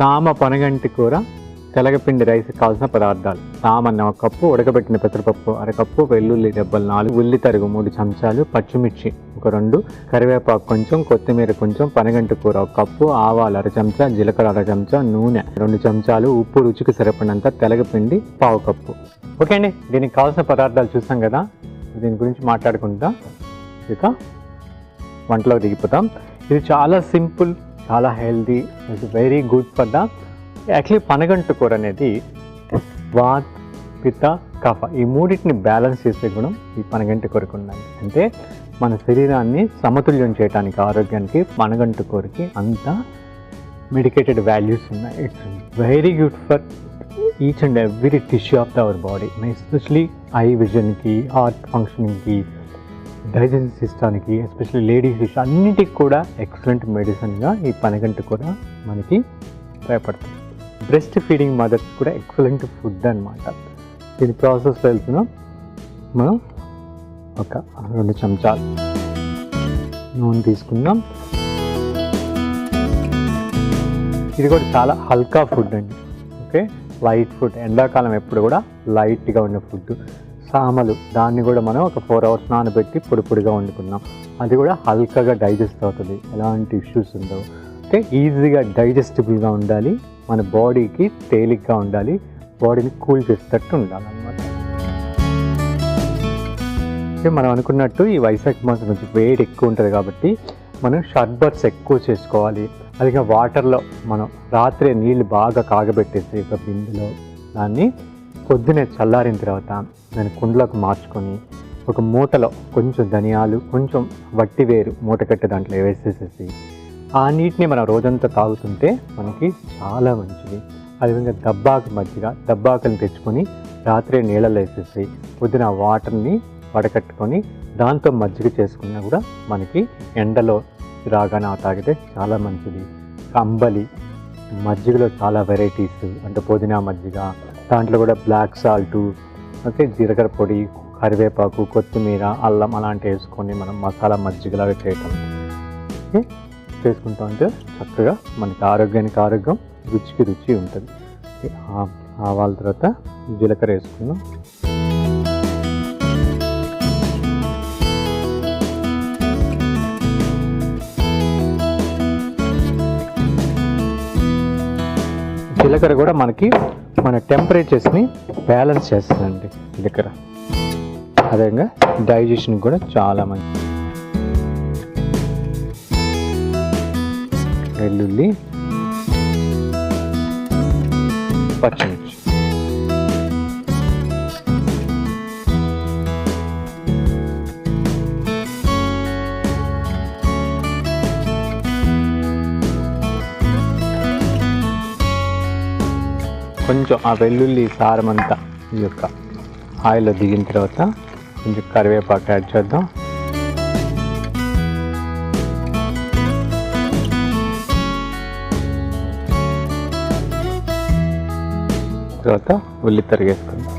సామ పొనగంటి కూర తెలగపిండి రైస్ కావాల్సిన పదార్థాలు: సామన్నం 1 కప్పు, ఉడకబెట్టిన పెసరపప్పు 1/2 కప్పు, వెల్లుల్లి రెబ్బలు 4, ఉల్లి తరుగు 3 చెంచాలు, పచ్చిమిర్చి 2, కరివేపాకు కొంచెం, కొత్తిమీర కొంచెం, పొనగంటి కూర 1 కప్పు, ఆవాలు 1/2 చెంచా, జీలకర్ర 1/2 చెంచా, నూనె 2 చెంచాలు, ఉప్పు రుచికి సరిపడినంత, తెలగపిండి 1/2 కప్పు. ఓకే అండి, దీనికి కావాల్సిన పదార్థాలు చూసాం కదా. దీని గురించి మాట్లాడుకుంటా ఇక వంటలో దిగిపోతాం. ఇది చాలా సింపుల్, చాలా healthy, it's very good for the actually Panaganti కూర అనేది వాత, పిత్త, కఫ ఈ మూడింటిని బ్యాలెన్స్ చేసే గుణం ఈ పనగంటి కూరకు ఉండాలి. అంటే మన శరీరాన్ని సమతుల్యం చేయడానికి, ఆరోగ్యానికి పనగంటి కూరకి అంత మెడికేటెడ్ వాల్యూస్ ఉన్నాయి. It's very good for each and every tissue of our body, especially eye విజన్కి, హార్ట్ ఫంక్షనింగ్కి, డైజెషన్ సిస్టానికి, ఎస్పెషల్లీ లేడీస్ సిస్టమ్ అన్నిటికి కూడా ఎక్సలెంట్ మెడిసిన్గా ఈ పనగంటి కూర మనకి ఉపయోగపడుతుంది. బ్రెస్ట్ ఫీడింగ్ మదర్స్ కూడా ఎక్సలెంట్ ఫుడ్ అనమాట. దీని ప్రాసెస్ వెళ్తున్నాం. మనం 2 చెంచాలు నూనె తీసుకుందాం. ఇది కూడా చాలా హల్కా ఫుడ్ అండి. Okay, light food. ఎండాకాలం ఎప్పుడు కూడా లైట్గా ఉండే ఫుడ్. సామలు, దాన్ని కూడా మనం ఒక 4 hours నానబెట్టి పొడిగా వండుకున్నాం. అది కూడా హల్కాగా డైజెస్ట్ అవుతుంది, ఎలాంటి ఇష్యూస్ ఉండవు. ఓకే, ఈజీగా డైజెస్టిబుల్గా ఉండాలి, మన బాడీకి తేలిగ్గా ఉండాలి, బాడీని కూల్ చేసేటట్టు ఉండాలన్నమాట. మనం అనుకున్నట్టు ఈ వైశాఖ మాసం నుంచి వేడి ఎక్కువ ఉంటుంది కాబట్టి మనం షర్బత్స్ ఎక్కువ చేసుకోవాలి. అదిగా వాటర్లో మనం రాత్రి నీళ్ళు బాగా కాగబెట్టేసి ఒక బిందెలో దాన్ని పొద్దునే చల్లారిన తర్వాత దాన్ని కుండలోకి మార్చుకొని ఒక మూటలో కొంచెం ధనియాలు, కొంచెం వట్టి వేరు మూట కట్టి దాంట్లో వేసేసేసి ఆ నీటిని మనం రోజంతా తాగుతుంటే మనకి చాలా మంచిది. అదేవిధంగా దబ్బాకులను తెచ్చుకొని రాత్రి నీళ్ళలో వేసేసి పొద్దున వాటర్ని వడకట్టుకొని దాంతో మజ్జిగ చేసుకున్నా కూడా మనకి ఎండలో రాగానే తాగితే చాలా మంచిది. అంబలి మజ్జిగలో చాలా వెరైటీస్, అంటే పుదీనా మజ్జిగ, దాంట్లో కూడా బ్లాక్ సాల్టు, ఓకే, జీలకర్ర పొడి, కరివేపాకు, కొత్తిమీర, అల్లం అలాంటివి వేసుకొని మనం మసాలా మజ్జిగలాగా చేయటం చేసుకుంటా ఉంటే చక్కగా మనకి ఆరోగ్యానికి ఆరోగ్యం, రుచికి రుచి ఉంటుంది. ఆవాల తర్వాత జీలకర్ర వేసుకుందాం. జీలకర్ర కూడా మనకి మన టెంపరేచర్స్ని బ్యాలెన్స్ చేస్తుందండి జీలకర్ర. అదేవిధంగా డైజెషన్ కూడా చాలా మంచిది. వెల్లుల్లి, పచ్చిమిర్చి, కొంచెం ఆ వెల్లుల్లి సారం అంతా ఈ యొక్క ఆయిల్లో దిగిన తర్వాత కొంచెం కరివేపాకు యాడ్ చేద్దాం. తర్వాత ఉల్లి తరిగేసుకుందాం.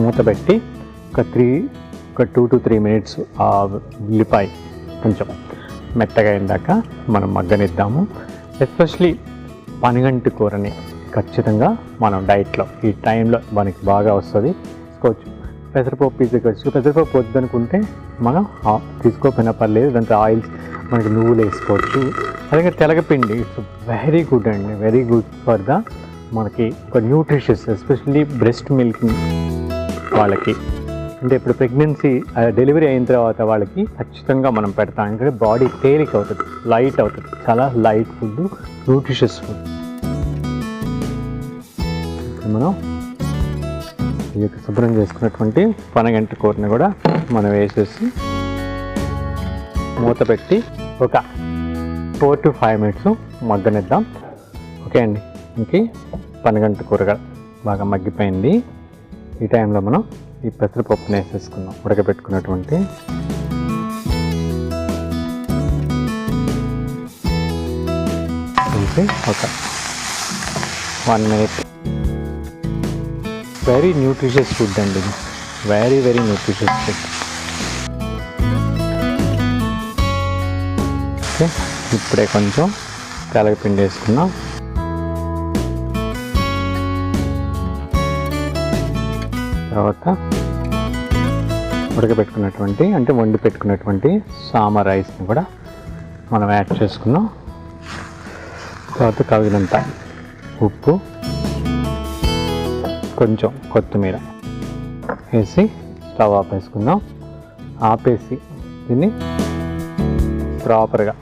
మూత పెట్టి ఒక 2 to 3 minutes ఆ ఉల్లిపాయ కొంచెం మెత్తగా అయిందాక మనం మగ్గనిద్దాము. ఎస్పెషలీ పనగంటి కూరని ఖచ్చితంగా మనం డైట్లో ఈ టైంలో మనకి బాగా వస్తుంది తీసుకోవచ్చు. పెసరపప్పు తీసుకోవచ్చు. పెసరపప్పు వద్దనుకుంటే మనం తీసుకోకపోయినా పర్లేదు, దాంట్లో ఆయిల్స్ మనకి నువ్వులు వేసుకోవచ్చు. అలాగే తెలగపిండి ఇట్స్ వెరీ గుడ్ అండి, వెరీ గుడ్ ఫర్ ద మనకి ఒక న్యూట్రిషియస్, ఎస్పెషల్లీ బ్రెస్ట్ మిల్క్ వాళ్ళకి, అంటే ఇప్పుడు ప్రెగ్నెన్సీ డెలివరీ అయిన తర్వాత వాళ్ళకి ఖచ్చితంగా మనం పెడతాం. ఎందుకంటే బాడీ తేలిక అవుతుంది, లైట్ అవుతుంది. చాలా లైట్ ఫుడ్, న్యూట్రిషియస్ ఫుడ్. మనం ఈ యొక్క శుభ్రం చేసుకున్నటువంటి పనగంటి కూరని కూడా మనం వేసేసి మూత పెట్టి ఒక 4 to 5 minutes మగ్గనిద్దాం. ఓకే అండి, ఇంక పనగంటి కూరగా బాగా మగ్గిపోయింది. ఈ టైంలో మనం ఈ పెసరపప్పుని వేసేసుకుందాం, ఉడకబెట్టుకున్నటువంటి. ఒక 1 minute. వెరీ న్యూట్రిషియస్ ఫుడ్ అండి, వెరీ న్యూట్రిషియస్ ఫుడ్. ఓకే, ఇప్పుడే కొంచెం తెలగపిండి వేసుకున్నాం. తర్వాత ఉడకబెట్టుకున్నటువంటి అంటే వండి పెట్టుకున్నటువంటి సామ రైస్ని కూడా మనం యాడ్ చేసుకున్నాం. తర్వాత తగినంత ఉప్పు, కొంచెం కొత్తిమీర వేసి స్టవ్ ఆపేసుకుందాం. ఆపేసి దీన్ని ప్రాపర్గా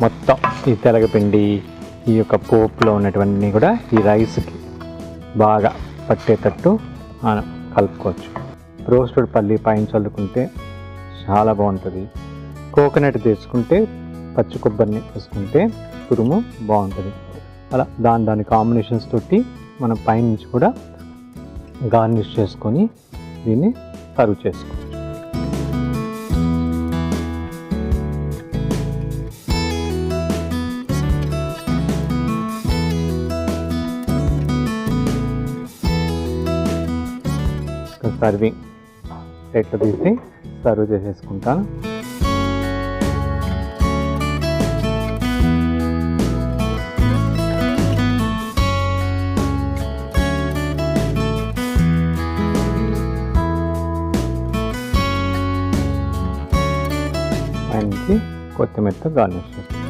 మొత్తం ఈ తెలగపిండి ఈ యొక్క పోపులో ఉన్నటువంటి కూడా ఈ రైస్కి బాగా పట్టేటట్టు మనం కలుపుకోవచ్చు. రోస్టెడ్ పల్లి పైన చల్లుకుంటే చాలా బాగుంటుంది. కోకోనట్ తీసుకుంటే పచ్చి కొబ్బరిని వేసుకుంటే తురుము బాగుంటుంది. అలా దాని కాంబినేషన్స్ తోటి మనం పైనుంచి కూడా గార్నిష్ చేసుకొని దీన్ని సర్వ్ చేసుకోవచ్చు. సర్వింగ్ ప్లేట్లో తీసి సర్వ్ చేసేసుకుంటాను. పైనుంచి కొత్తిమీరతో గార్నిష్ చేస్తాను.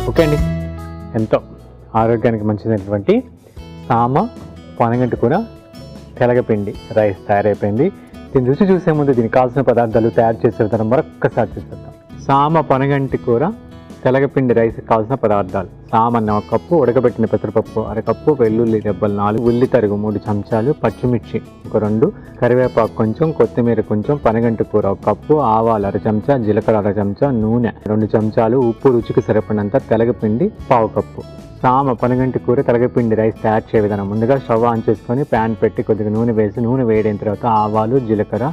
ఓకే అండి, ఎంతో ఆరోగ్యానికి మంచిదైనటువంటి సామ పొనగంటి కూర తెలగపిండి రైస్ తయారైపోయింది. దీని రుచి చూసే ముందు దీనికి కావాల్సిన పదార్థాలు తయారు చేసే విధానం మరొక్కసారి చూసేద్దాం. సామ పొనగంటి కూర తెలగపిండి రైస్ కావాల్సిన పదార్థాలు: సామన్న 1 కప్పు, ఉడకబెట్టిన పెసరపప్పు అరకప్పు, వెల్లుల్లి రెబ్బలు 4, ఉల్లి తరుగు 3 చెంచాలు, పచ్చిమిర్చి 2, కరివేపాకు కొంచెం, కొత్తిమీర కొంచెం, పొనగంటి కూర 1 కప్పు, ఆవాలు 1 చెంచా, జీలకర్ర 1 చెంచా, నూనె 2 చెంచాలు, ఉప్పు రుచికి సరిపడినంత, తెలగపిండి 1/2 కప్పు. సామ పొనగంటి కూర తెలగపిండి రైస్ తయారు చేసే విధానం: ముందుగా స్టవ్ ఆన్ చేసుకొని ప్యాన్ పెట్టి కొద్దిగా నూనె వేసి, నూనె వేడైన తర్వాత ఆవాలు, జీలకర్ర,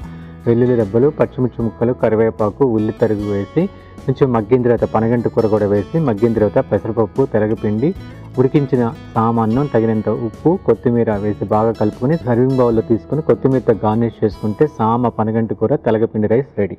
వెల్లుల్లి రెబ్బలు, పచ్చిమిర్చి ముక్కలు, కరివేపాకు, ఉల్లి తరుగు వేసి కొంచెం మగ్గిన తర్వాత పొనగంటి కూర కూడా వేసి మగ్గిన తర్వాత పెసరపప్పు, తెలగపిండి, ఉడికించిన సామాన్నం, తగినంత ఉప్పు, కొత్తిమీర వేసి బాగా కలుపుకొని సర్వింగ్ బౌల్లో తీసుకొని కొత్తిమీరతో గార్నిష్ చేసుకుంటే సామ పొనగంటి కూర తెలగపిండి రైస్ రెడీ.